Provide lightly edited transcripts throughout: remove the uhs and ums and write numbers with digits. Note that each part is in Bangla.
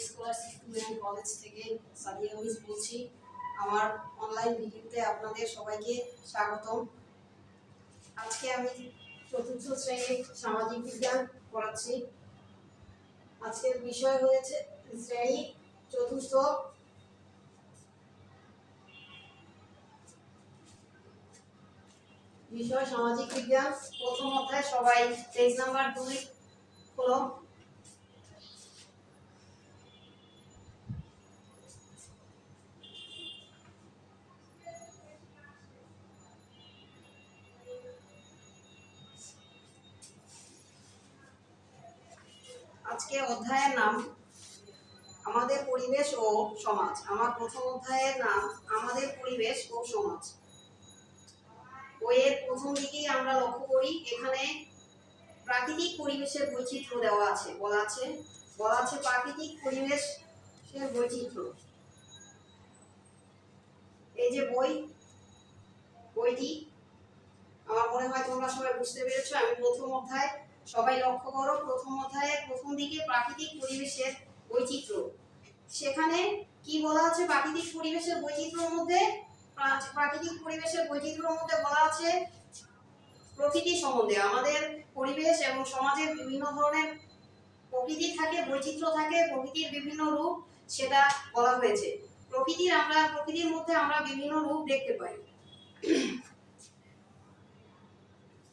স্কলারশিপ স্টুডেন্ট কলেজ থেকে সাদিয়া মিস বলছি। আমার অনলাইন ভিডিওতে আপনাদের সবাইকে স্বাগতম। আজকে আমি চতুর্থ শ্রেণীর সামাজিক বিজ্ঞান পড়াচ্ছি। আজকের বিষয় হয়েছে শ্রেণী চতুর্থ, বিষয় সামাজিক বিজ্ঞান। প্রথম অধ্যায়। সবাই পেজ নাম্বার 2 খোলো। আজকে অধ্যায়ের নাম আমাদের পরিবেশ ও সমাজ। আমার প্রথম অধ্যায়ের নাম আমাদের পরিবেশ ও সমাজ। বইয়ের প্রথম দিকেই আমরা লক্ষ্য করি, এখানে প্রাকৃতিক পরিবেশের বৈচিত্র্য দেওয়া আছে, বলা আছে প্রাকৃতিক পরিবেশের বৈচিত্র্য। এই যে বইটি আমার মনে হয় তোমরা সবাই বুঝতে পেরেছো। আমি প্রথম অধ্যায়, সবাই লক্ষ্য করো, প্রথম অধ্যায়ের প্রথম দিকে প্রাকৃতিক পরিবেশের বৈচিত্র্য। সেখানে কি বলা আছে? প্রাকৃতিক পরিবেশের বৈচিত্র্যের মধ্যে বলা আছে প্রকৃতি সম্বন্ধে। আমাদের পরিবেশ এবং সমাজের বিভিন্ন ধরনের প্রকৃতি থাকে, বৈচিত্র্য থাকে, প্রকৃতির বিভিন্ন রূপ, সেটা বলা হয়েছে। প্রকৃতির মধ্যে আমরা বিভিন্ন রূপ দেখতে পাই।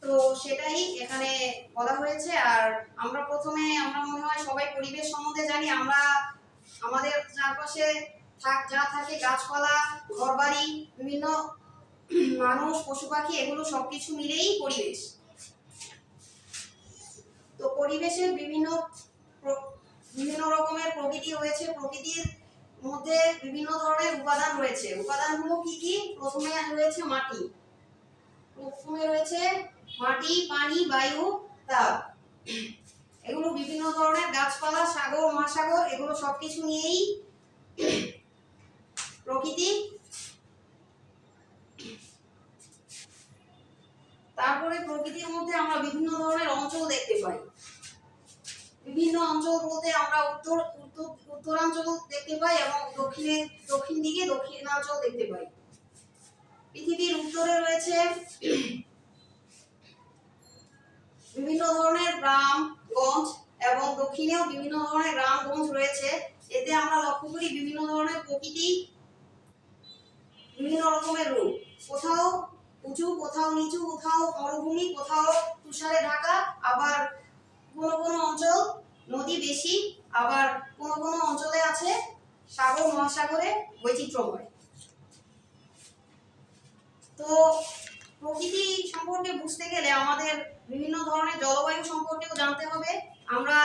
তো সেটাই এখানে বলা হয়েছে। আর আমরা মনে হয় সবাই পরিবেশ সম্বন্ধে জানি। আমরা আমাদের চারপাশে যা থাকে, গাছপালা, ঘরবাড়ি, বিভিন্ন মানুষ, পশু পাখি, এগুলো সবকিছু মিলেই পরিবেশ। তো পরিবেশের বিভিন্ন রকমের প্রকৃতি রয়েছে। প্রকৃতির মধ্যে বিভিন্ন ধরনের উপাদান রয়েছে। উপাদানগুলো কি কি? প্রথমে রয়েছে মাটি, পানি, বায়ু, তাপ। এগুলো বিভিন্ন ধরনের গাছপালা, সাগর, মহাসাগর, এগুলো সবকিছু নিয়েই প্রকৃতি। তারপরে প্রকৃতির মধ্যে আমরা বিভিন্ন ধরনের অঞ্চল দেখতে পাই। বিভিন্ন অঞ্চল বলতে আমরা উত্তরাঞ্চল দেখতে পাই এবং দক্ষিণ দিকে দক্ষিণাঞ্চল দেখতে পাই। পৃথিবীর উত্তরে রয়েছে বিভিন্ন ধরনের গ্রামগঞ্জ এবং দক্ষিণেও বিভিন্ন ধরনের গ্রামগঞ্জ রয়েছে। এতে আমরা লক্ষ্য করি বিভিন্ন ধরনের প্রকৃতি, বিভিন্ন রকমের রূপ। কোথাও উঁচু, কোথাও নিচু, কোথাও মরুভূমি, কোথাও তুষারে ঢাকা, আবার কোনো অঞ্চল নদী বেশি, আবার কোনো অঞ্চলে আছে সাগর, মহাসাগরে বৈচিত্র্যময়। তো প্রকৃতি সম্পর্কে বুঝতে গেলে আমাদের বিভিন্ন ধরনের জলবায়ু সম্পর্কেও জানতে হবে। আমরা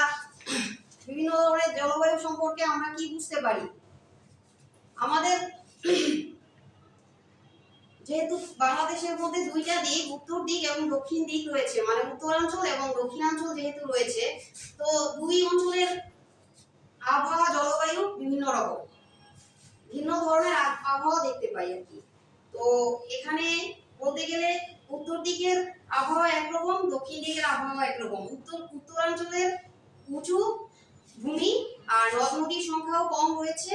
বিভিন্ন ধরনের জলবায়ু সম্পর্কে আমরা কি বুঝতে পারি? আমাদের যেহেতু বাংলাদেশের মধ্যে দুইটা দিক, উত্তর দিক এবং দক্ষিণ দিক রয়েছে, মানে উত্তরাঞ্চল এবং দক্ষিণাঞ্চল যেহেতু রয়েছে, তো দুই অঞ্চলের আবহাওয়া, জলবায়ু বিভিন্ন রকম, ভিন্ন ধরনের আবহাওয়া দেখতে পাই আর কি। তো এখানে বলতে গেলে উত্তর দিকের আবহাওয়া একরকম, দক্ষিণ দিকের আবহাওয়া একরকম। উত্তরাঞ্চলের উঁচু ভূমি আর নদ নদীর সংখ্যাও কম রয়েছে।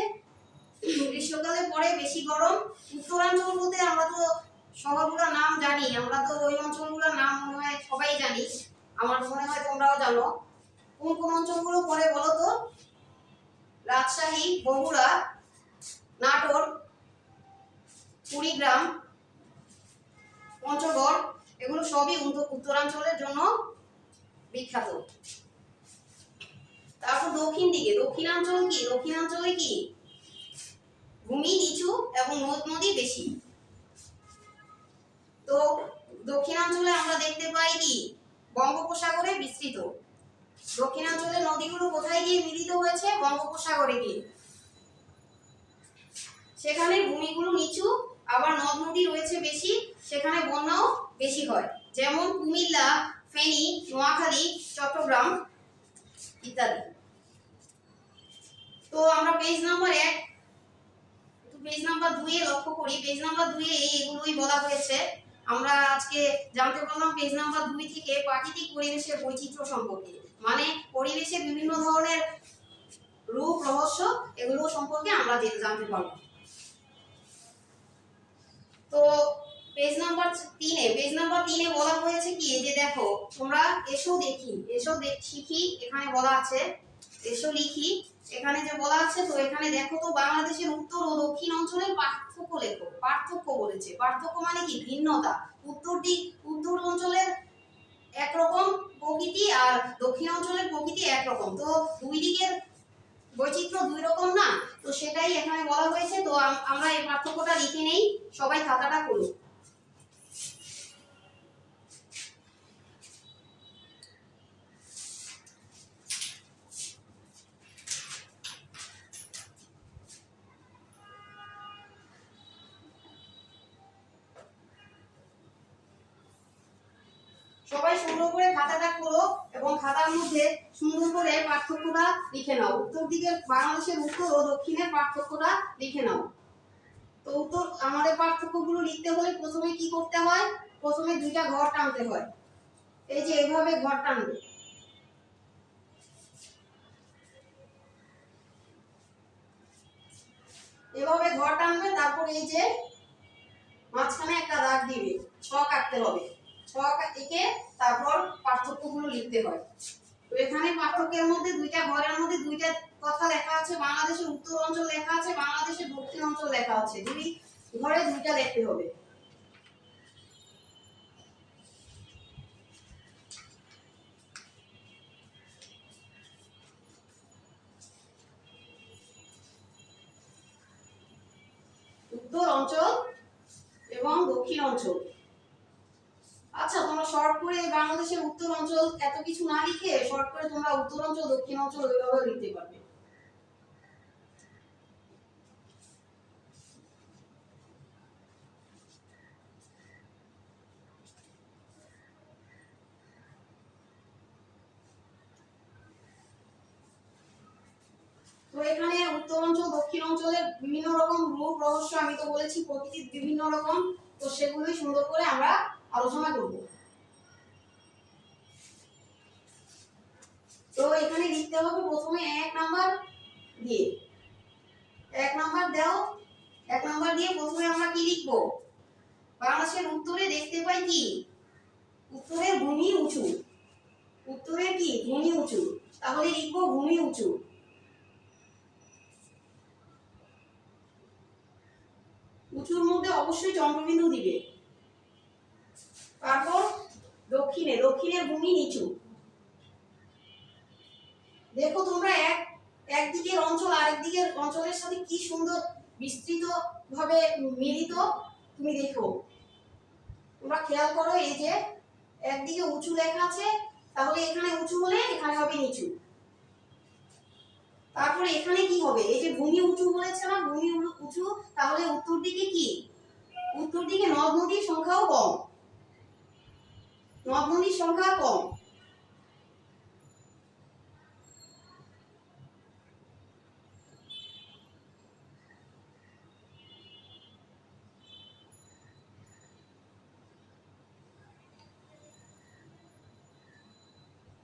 গ্রীষ্মকালে পরে বেশি গরম। উত্তরাঞ্চল বলতে আমরা তো শহরগুলোর নাম জানি, আমরা তো ওই অঞ্চলগুলোর নাম মনে হয় সবাই জানি। আমার মনে হয় তোমরাও জানো। কোন অঞ্চলগুলো পরে বলো তো? রাজশাহী, বগুড়া, নাটোর, কুড়িগ্রাম, পঞ্চগড়, এগুলো সবই উত্তরাঞ্চলের জন্য বিখ্যাত। তারপর দক্ষিণ দিকে দক্ষিণাঞ্চলে কি? ভূমি নিচু এবং নদ নদী বেশি। তো দক্ষিণাঞ্চলে আমরা দেখতে পাই কি? বঙ্গোপসাগরে বিস্তৃত। দক্ষিণাঞ্চলের নদীগুলো কোথায় গিয়ে মিলিত হয়েছে? বঙ্গোপসাগরে গিয়ে। সেখানে ভূমিগুলো নিচু, আবার নদ নদী রয়েছে বেশি, সেখানে বন্যাও বেশি হয়। যেমন কুমিল্লা, ফেনী, নোয়াখালী, চট্টগ্রাম ইত্যাদি। তো আমরা পেজ নাম্বার 2 এ লক্ষ্য করি। পেজ নাম্বার 2 এ এগুলোই বলা হয়েছে। আমরা আজকে জানতে পারলাম পেজ নাম্বার 2 থেকে প্রাকৃতিক পরিবেশের বৈচিত্র্য সম্পর্কে, মানে পরিবেশে বিভিন্ন ধরনের রূপ, রহস্য এগুলো সম্পর্কে আমরা জানতে পারবো। তো পেজ নাম্বার 3-এ বলা হয়েছে কি, যে দেখো তোমরা এসো দেখি, শিখি, এখানে বলা আছে এসো লিখি, এখানে যে বলা আছে। তো এখানে দেখো তো বাংলাদেশের উত্তর ও দক্ষিণ অঞ্চলের পার্থক্য লেখো। পার্থক্য বলেছে, পার্থক্য মানে কি? ভিন্নতা। উত্তর অঞ্চলের একরকম প্রকৃতি আর দক্ষিণ অঞ্চলের প্রকৃতি একরকম, তো দুই দিকের বৈচিত্র্য দুই রকম না, তো সেটাই এখানে বলা হয়েছে। তো আমরা এই পার্থক্যটা লিখে নেই, সবাই খাতাটা খুলো। সবাই সুন্দর করে খাতাটা খোলো এবং খাতার মধ্যে সুন্দর করে পার্থক্যটা লিখে নাও। বাংলাদেশের উত্তর ও দক্ষিণের পার্থক্যটা লিখে নাও। তো আমাদের পার্থক্যগুলো লিখতে হলে প্রথমে কি করতে হয়? প্রথমে দুইটা ঘর টানতে হয়। এই যে এভাবে ঘর টানবে, এভাবে ঘর টানবে, তারপর এই যে মাঝখানে একটা দাগ দিবে, ছক আঁকতে হবে। ছক এঁকে তারপর পার্থক্যগুলো লিখতে হয়। তো এখানে পার্থক্যের মধ্যে দুইটা ঘরের মধ্যে দুইটা কথা লেখা আছে, বাংলাদেশের উত্তর অঞ্চল লেখা আছে, বাংলাদেশের দক্ষিণ অঞ্চল লেখা আছে। দুই ঘরে দুইটা লিখতে হবে। উত্তর অঞ্চল এবং দক্ষিণ অঞ্চল। আচ্ছা, তোমরা শর্ট করে বাংলাদেশের উত্তর অঞ্চল এত কিছু না লিখে শর্ট করে তোমরা উত্তর অঞ্চল দক্ষিণ অঞ্চল ওইভাবে লিখতে পারবে। তো এখানে উত্তর অঞ্চল দক্ষিণ অঞ্চলের বিভিন্ন রকম রূপ, রহস্য, আমি তো বলেছি প্রকৃতির বিভিন্ন রকম, তো সেগুলোই সুন্দর করে আমরা আলোচনা করব। তো এখানে লিখতে হবে প্রথমে 1 নাম্বার দিয়ে, 1 নাম্বার দাও। 1 নাম্বার দিয়ে প্রথমে আমরা কি লিখব? বাংলাদেশের উত্তরে দেখতে পাই কি? উত্তরের ভূমি উঁচু। উত্তরের কি? ভূমি উঁচু। তাহলে লিখব ভূমি উঁচু। উঁচুর মধ্যে অবশ্যই চন্দ্রবিন্দু দিবে। তারপর দক্ষিণের ভূমি নিচু। দেখো তোমরা একদিকের অঞ্চল আরেকদিকের অঞ্চলের সাথে কি সুন্দর বিস্তৃত ভাবে মিলিত, তুমি দেখো, তোমরা খেয়াল করো। এই যে একদিকে উঁচু লেখা আছে, তাহলে এখানে উঁচু হলে এখানে হবে নিচু। তারপরে এখানে কি হবে? এই যে ভূমি উঁচু বলেছে না, ভূমি উঁচু, তাহলে উত্তর দিকে কি? উত্তর দিকে নদ নদীর সংখ্যাও কম, নদ নদীর সংখ্যা কম।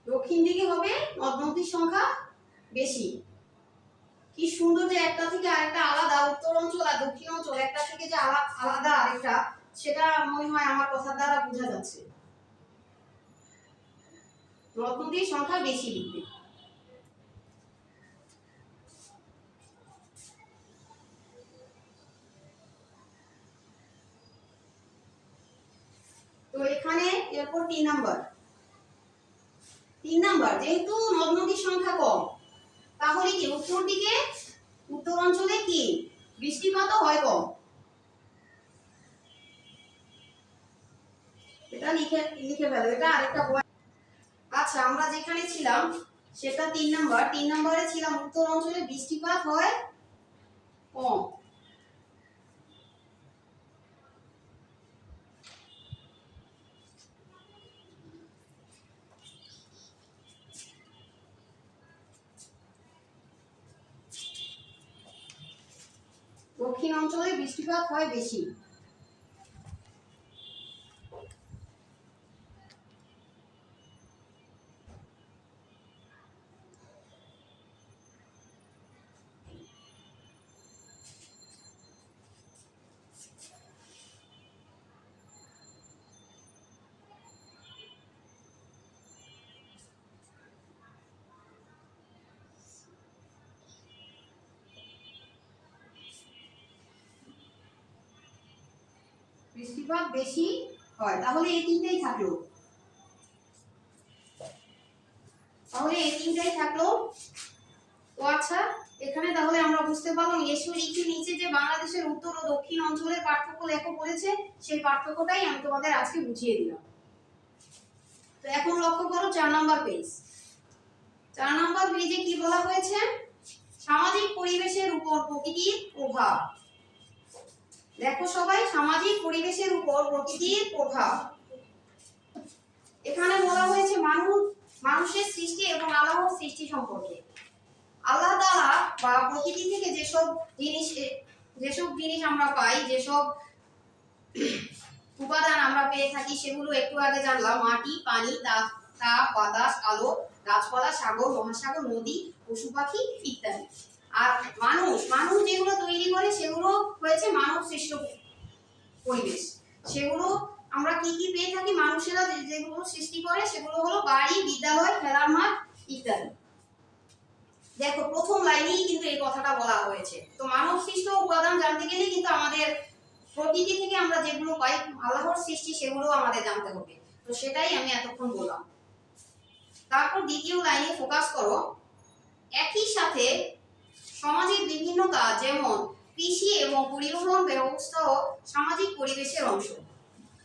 দক্ষিণ দিকে হবে নদ নদীর সংখ্যা বেশি। কি সুন্দর যে একটা থেকে আরেকটা আলাদা, উত্তর অঞ্চল আর দক্ষিণ অঞ্চল একটা থেকে যে আলাদা আরেকটা, সেটা মনে হয় আমার কথার দ্বারা বোঝা যাচ্ছে। নদ নদীর সংখ্যা বেশি লিখবে। তো এখানে এরপর 3 নাম্বার, যেহেতু নদ নদীর সংখ্যা কম, তাহলে কি উত্তর অঞ্চলে কি বৃষ্টিপাতও হয় কম। এটা লিখে ফেলো, এটা আরেকটা পয়েন্ট। আচ্ছা, আমরা যেখানে ছিলাম সেটা 3 নম্বরে ছিলাম উত্তর অঞ্চলে বৃষ্টিপাত হয় কম। দক্ষিণ অঞ্চলে বৃষ্টিপাত হয় বেশি। বৃষ্টিপাত বেশি হয়। তাহলে এই তিনটেই থাকলো, তো আচ্ছা, এখানে তাহলে আমরা বুঝতে পারলাম এসো লিখে নিচে যে বাংলাদেশের উত্তর ও দক্ষিণ অঞ্চলের পার্থক্য লেখো বলেছে, সেই পার্থক্যটাই আমি তোমাদের আজকে বুঝিয়ে দিলাম। তো এখন লক্ষ্য করো 4 নম্বর পেজ। 4 নম্বর পেজে কি বলা হয়েছে? সামাজিক পরিবেশের উপর প্রকৃতির প্রভাব। দেখো সবাই, সামাজিক পরিবেশের উপর প্রকৃতির প্রভাব। এখানে বলা হয়েছে মানুষের সৃষ্টি এবং আল্লাহর সৃষ্টি সম্পর্কে। আল্লাহ তাআলা বা প্রকৃতি থেকে যেসব জিনিস আমরা পাই, যেসব উপাদান আমরা পেয়ে থাকি, সেগুলো একটু আগে জানলাম। মাটি, পানি, তাপ, বাতাস, আলো, গাছপালা, সাগর, মহাসাগর, নদী, পশু পাখি ইত্যাদি। আর মানুষ যেগুলো তৈরি করে সেগুলো হয়েছে মানব সৃষ্ট পরিবেশ। সেগুলো আমরা কি কি পেয়ে থাকি? মানুষেরা যেগুলো সৃষ্টি করে সেগুলো হলো বাড়ি, বিদ্যালয়, খেলার মাঠ ইত্যাদি। দেখো প্রথম লাইনেই কিন্তু এই কথাটা বলা হয়েছে। তো মানব সৃষ্ট উপাদান জানতে গেলে কিন্তু আমাদের প্রকৃতি থেকে আমরা যেগুলো পাই, আল্লাহর সৃষ্টি, সেগুলো আমাদের জানতে হবে। তো সেটাই আমি এতক্ষণ বললাম। তারপর দ্বিতীয় লাইনে ফোকাস করো। একই সাথে সমাজের বিভিন্ন কাজ যেমন কৃষি এবং পরিবহন ব্যবস্থাও সামাজিক পরিবেশের অংশ।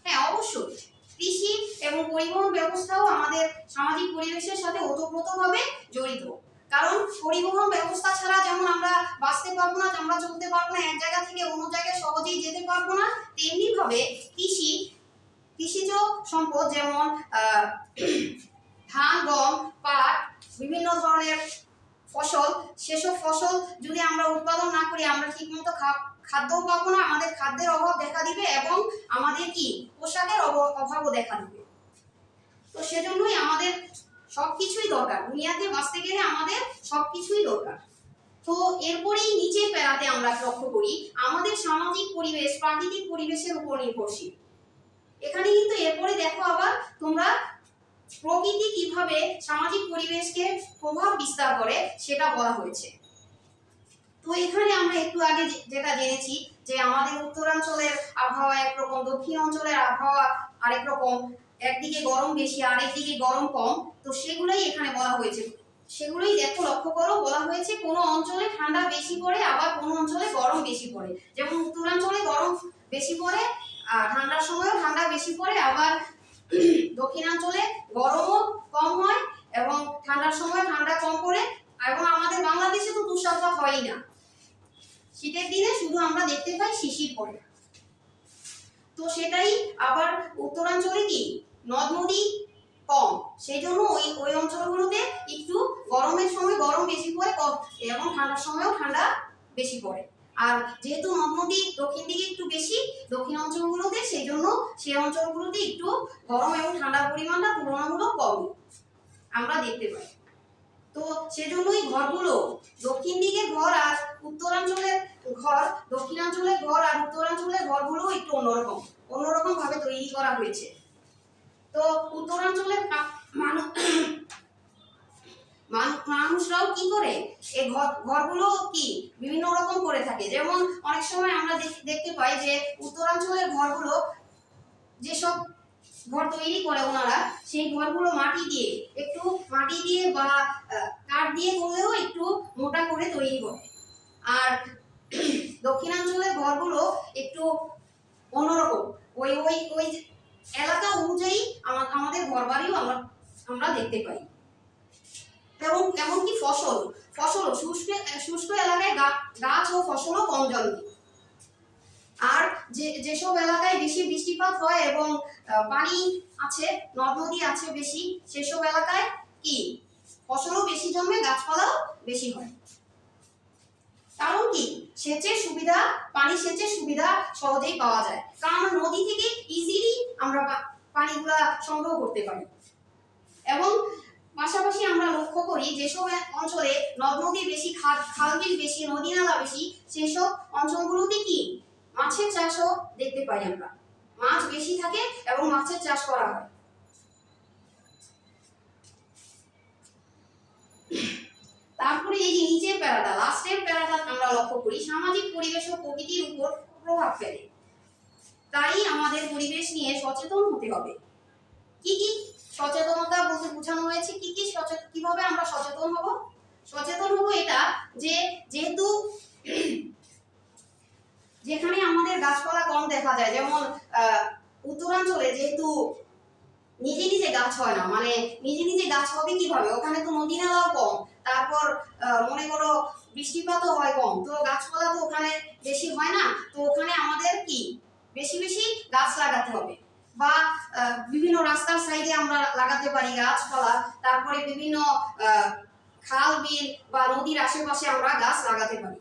হ্যাঁ, অবশ্যই কৃষি এবং পরিবহন ব্যবস্থাও আমাদের সামাজিক পরিবেশের সাথে ওতপ্রোতভাবে জড়িত। কারণ পরিবহন ব্যবস্থা ছাড়া যেমন আমরা বাঁচতে পারবো না, আমরা চলতে পারবো না, এক জায়গা থেকে অন্য জায়গায় সহজেই যেতে পারবো না, তেমনি ভাবে কৃষিজ সম্পদ যেমন ধান, গম, পাট, বিভিন্ন ধরনের ফসল, সেসব ফসল যদি আমরা উৎপাদন না করি, আমরা ঠিকমতো খাদ্যও পাবো না, আমাদের খাদ্যের অভাব দেখা দিবে এবং আমাদের কি পোশাকের অভাবও দেখা দিবে। তো সেজন্যই আমাদের সবকিছুই দরকার, দুনিয়াতে বাঁচতে গেলে আমাদের সবকিছুই দরকার। তো এরপরেই নিচের প্যারাতে আমরা লক্ষ্য করি আমাদের সামাজিক পরিবেশ প্রাকৃতিক পরিবেশের উপর নির্ভরশীল। এখানে কিন্তু এরপরে দেখো আবার তোমরা প্রকৃতি কিভাবে সামাজিক পরিবেশকে প্রভাব বিস্তার করে সেটা বলা হয়েছে। তো এখানে আমরা একটু আগে যেটা জেনেছি যে আমাদের উত্তরাঞ্চলের আবহাওয়া একরকম, দক্ষিণ অঞ্চলের আবহাওয়া আরেক রকম, একদিকে গরম বেশি আর একদিকে গরম কম। তো সেগুলোই এখানে বলা হয়েছে। সেগুলোই দেখো, লক্ষ্য করো, বলা হয়েছে কোনো অঞ্চলে ঠান্ডা বেশি পড়ে, আবার কোনো অঞ্চলে গরম বেশি পড়ে। যেমন উত্তরাঞ্চলে গরম বেশি পড়ে আর ঠান্ডার সময়ও ঠান্ডা বেশি পড়ে, আবার দক্ষিণাঞ্চলে গরমও কম হয় এবং ঠান্ডার সময় ঠান্ডা কম পড়ে। এবং আমাদের বাংলাদেশে তো তুষারপাত হয়ই না, শীতের দিনে শুধু আমরা দেখতে পাই শিশির পড়ে। তো সেটাই আবার উত্তরাঞ্চলে কি নদ নদী কম, সেই জন্য ওই অঞ্চলগুলোতে একটু গরমের সময় গরম বেশি পড়ে এবং ঠান্ডার সময়ও ঠান্ডা বেশি পড়ে। আর যেহেতু নদ নদী দক্ষিণ দিকে একটু বেশি, দক্ষিণ অঞ্চলগুলোতে, সেই জন্য সেই অঞ্চলগুলোতে একটু গরম এবং ঠান্ডার পরিমাণটা তুলনামূলক কম আমরা দেখতে পাই। তো সেজন্যই ঘরগুলো দক্ষিণ দিকের ঘর আর উত্তরাঞ্চলের ঘর, দক্ষিণাঞ্চলের ঘর আর উত্তরাঞ্চলের ঘরগুলো একটু অন্যরকম ভাবে তৈরি করা হয়েছে। তো উত্তরাঞ্চলের মানুষরাও কি করে এই ঘরগুলো কি বিভিন্ন রকম করে থাকে। যেমন অনেক সময় আমরা দেখতে পাই যে উত্তরাঞ্চলের ঘরগুলো যেসব ঘর তৈরি করে ওনারা, সেই ঘরগুলো মাটি দিয়ে বা কাঠ দিয়ে করলেও একটু মোটা করে তৈরি করে। আর দক্ষিণাঞ্চলের ঘরগুলো একটু অন্যরকম, ওই ওই ওই এলাকা অনুযায়ী আমাদের ঘর বাড়িও আমরা দেখতে পাই। এবং এমনকি ফসল শুষ্ক এলাকায় গাছ ও ফসলও কম জন্মে। আর যেসব এলাকায় বেশি বৃষ্টিপাত হয় এবং পানি আছে, নদ নদী আছে বেশি, সেসব এলাকায় কি ফসলও বেশি জন্মে, গাছপালাও বেশি হয়। কারণ কি পানি সেচের সুবিধা সহজেই পাওয়া যায়, কারণ নদী থেকে ইজিলি আমরা পানিগুলা সংগ্রহ করতে পারি। এবং পাশাপাশি আমরা লক্ষ্য করি যেসব অঞ্চলে নদ নদী বেশি, খাল বিল বেশি, নদী নালা বেশি, সেসব অঞ্চলগুলোতে কি মাছের চাষও দেখতে পাই আমরা। মাছ বেশি থাকে এবং মাছের চাষ করা হয়। তারপরে এই যে নিচের প্যারাটা, লাস্টের প্যারাটা আমরা লক্ষ্য করি সামাজিক পরিবেশ ও প্রকৃতির উপর প্রভাব ফেলে। তাই আমাদের পরিবেশ নিয়ে সচেতন হতে হবে। কি কি সচেতনতা বলতে বোঝানো হয়েছে, কি কি সচেতন, কিভাবে আমরা সচেতন হব? সচেতন হব এটা যে যেহেতু যেখানে আমাদের গাছপালা কম দেখা যায়, যেমন উত্তরাঞ্চলে যেহেতু নিজে নিজে গাছ হয় না, মানে নিজে নিজে গাছ হবে কিভাবে, ওখানে তো নদী নালাও কম, তারপর মনে করো বৃষ্টিপাতও হয় কম, তো গাছপালা তো ওখানে বেশি হয় না, তো ওখানে আমাদের কি বেশি বেশি গাছ লাগাতে হবে। বা বিভিন্ন রাস্তার সাইডে আমরা লাগাতে পারি গাছপালা, তারপরে বিভিন্ন খাল বিল বা নদীর আশেপাশে আমরা গাছ লাগাতে পারি।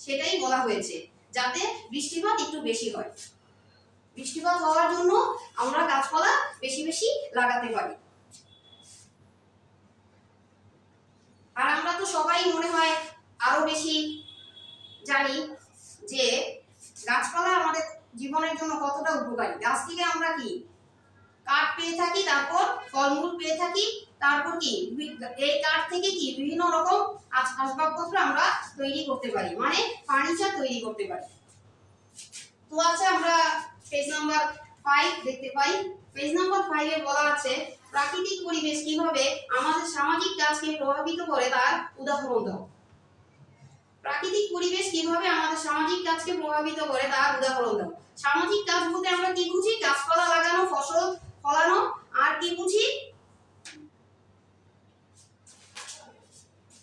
সেটাই বলা হয়েছে, যাতে বৃষ্টিপাত একটু বেশি হয়। বৃষ্টিপাত হওয়ার জন্য আমরা গাছপালা বেশি বেশি লাগাতে পারি। আর আমরা তো সবাই মনে হয় আরো বেশি জানি যে গাছপালা আমাদের জীবনের জন্য কতটা উপকারী। গাছ থেকে আমরা কি কাঠ পেয়ে থাকি, তারপর ফলমূল পেয়ে থাকি, তারপর কি এই কাঠ থেকে কি বিভিন্ন রকম আসবাবপত্র আমরা তৈরি করতে পারি, মানে ফার্নিচার তৈরি করতে পারি। তো আচ্ছা, আমরা পেজ নাম্বার 5 দেখতে পাই। পেজ নাম্বার 5 এ বলা আছে প্রাকৃতিক পরিবেশ কিভাবে আমাদের সামাজিক কাজকে প্রভাবিত করে তার উদাহরণ দাও। প্রাকৃতিক পরিবেশ কিভাবে আমাদের সামাজিক কাজকে প্রভাবিত করে তার উদাহরণ দাও। সামাজিক কাজ বলতে আমরা কি বুঝি? গাছপালা লাগানো, ফসল ফলানো, আর কি বুঝি?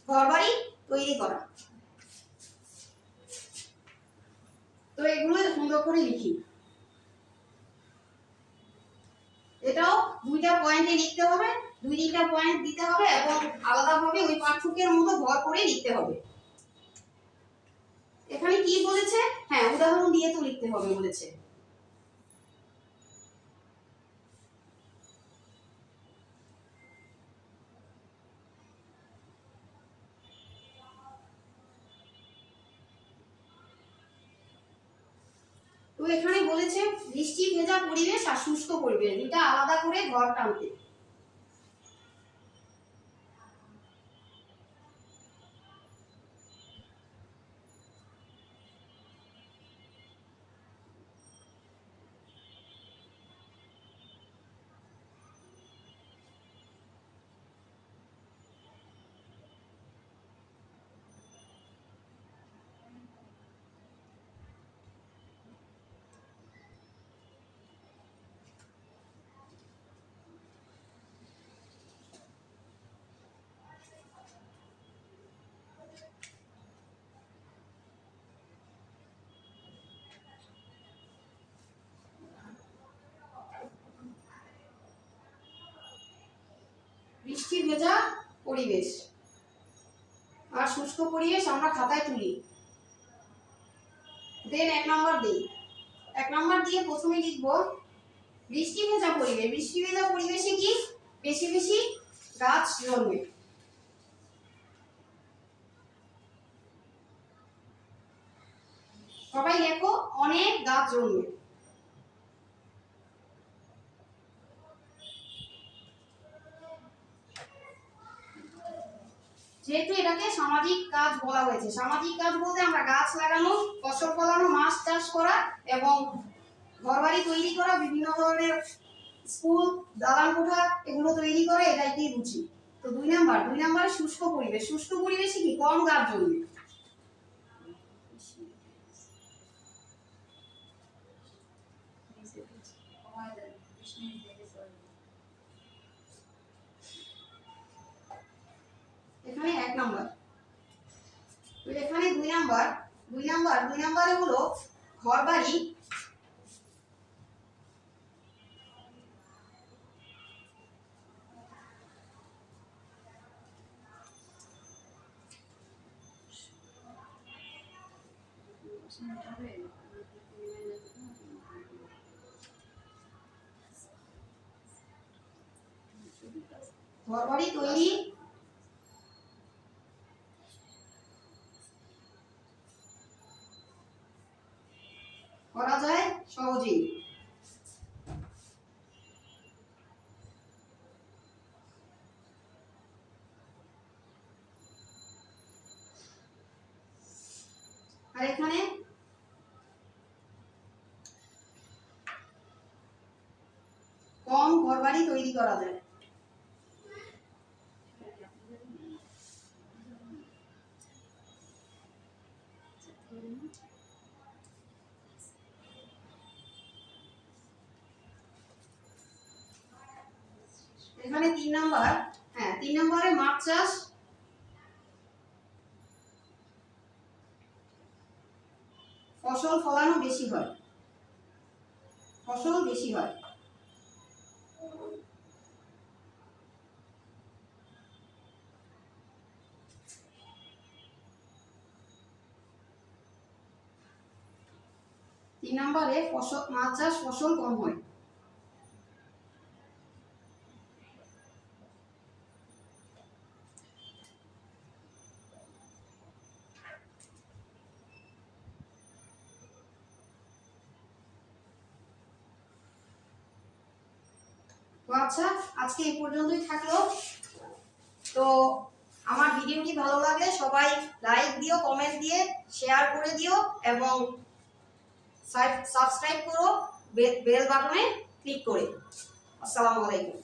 ঘরবাড়ি তৈরি করা। তো এগুলো সুন্দর করে লিখি। এটাও দুইটা পয়েন্টে লিখতে হবে, দুই তিনটা পয়েন্ট দিতে হবে এবং আলাদাভাবে ওই পাঠ্যকের মতো ভর করে লিখতে হবে। এখানে কি বলেছে? হ্যাঁ, উদাহরণ দিয়ে তো লিখতে হবে বলেছে। তো এখানে বলেছে বৃষ্টি ভেজা পরিবেশ আর শুষ্ক পরিবেশ, এটা আলাদা করে ঘর টানতে। বৃষ্টি ভেজা পরিবেশ আর শুষ্ক পরিবেশ আমরা খাতায় তুলি। দেন 1 নম্বর দিই। 1 নম্বর দিয়ে প্রথমে লিখব বৃষ্টি ভেজা পরিবেশ। বৃষ্টি ভেজা পরিবেশে কি বেশি বেশি গাছ জন্মে। সবাই লেখো অনেক গাছ জন্মে। যেহেতু এটাকে সামাজিক কাজ বলা হয়েছে, সামাজিক কাজ বলতে আমরা গাছ লাগানো, ফসল ফলানো, মাছ চাষ করা এবং ঘরবাড়ি তৈরি করা, বিভিন্ন ধরনের স্কুল, দালান কোঠা এগুলো তৈরি করে, এটাই বুঝি। তো 2 নাম্বার শুষ্ক পরিবেশ। শুষ্ক পরিবেশে কি কম গাছ জন্মে। এখানে 1 নাম্বার। তো এখানে 2 নাম্বারে হলো ঘরবাড়ি তৈরি করা যায় সহজেই। আর এখানে তৈরি করা যায়। এখানে 3 নাম্বার, হ্যাঁ 3 নম্বরে মাছ চাষ, ফসল ফলানো বেশি হয়, ফসল বেশি হয়। তিন নম্বরে ফসল মাছ চাষ, ফসল কম হয়। তো আচ্ছা, আজকে এই পর্যন্তই থাকলো। তো আমার ভিডিওটি ভালো লাগলে সবাই লাইক দিও, কমেন্ট দিয়ে শেয়ার করে দিও এবং সাবস্ক্রাইব করো বেল বাটনে ক্লিক করে। আসসালামু আলাইকুম।